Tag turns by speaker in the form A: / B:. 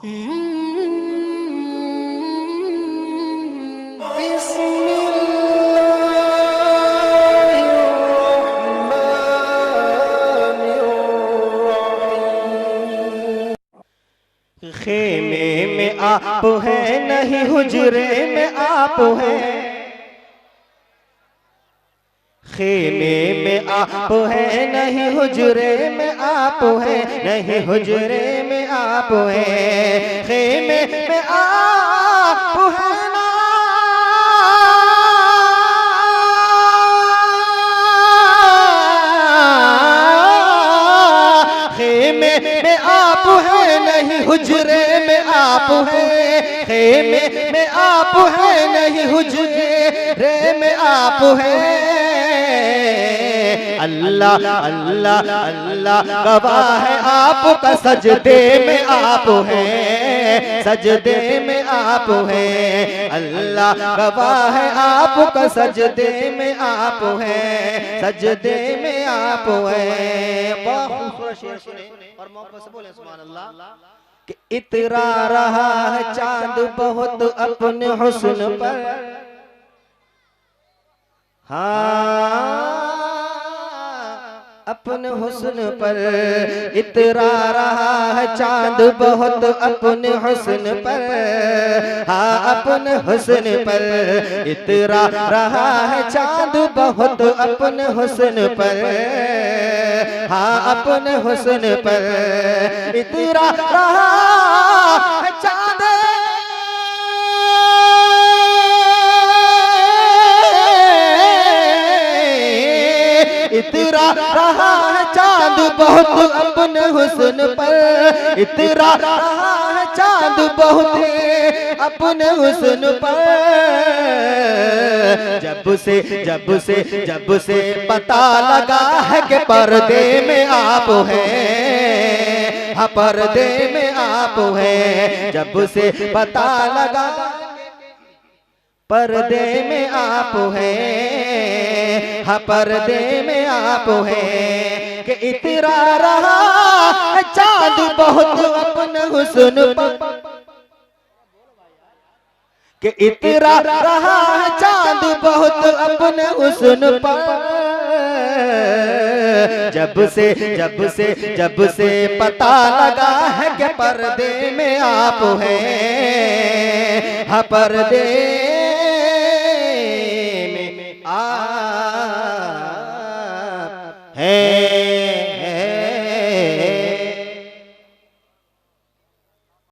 A: खेमे में आप हैं नहीं हुजरे में आप हैं, खेमे में आप हैं नहीं हुजरे में आप हैं, नहीं हुजरे में आप हैं, खेमे में आप हैं ना, खेमे में आप हैं नहीं हुजरे में आप हैं, खेमे में आप हैं नहीं हुजरे में आप हैं। अल्लाह अल्लाह अल्लाह गवाह है आपका सजदे में आप हैं, सजदे में आप हैं। अल्लाह गवाह है आपका सजदे में आप हैं, सजदे में आप हैं। बहुत खूबसूरत शेर सुने और मोहब्बत से बोले सुभान अल्लाह। कि इतरा रहा है चांद बहुत अपने हुस्न पर, हाँ अपने हुस्न पर इतरा रहा है चांद बहुत अपने हुस्न पर, हाँ अपने हुस्न पर इतरा रहा है चांद बहुत अपने हुस्न पर, हाँ अपने हुस्न पर इतरा रहा है चांद, इतरा रहा है चांद बहुत अपने हुस्न पर, इतरा रहा है चांद बहुत अपने हुस्न पर। जब से पता लगा है कि पर्दे में आप हैं, हाँ पर्दे में आप हैं, जब से पता लगा पर्दे में आप हैं, हाँ पर्दे में आप हैं। कि इतरा रहा है चांद बहुत अपने हुस्न पर, कि इतरा रहा है चांद बहुत अपने हुस्न पर। जब से पता लगा है कि पर्दे में आप हैं, हाँ पर्दे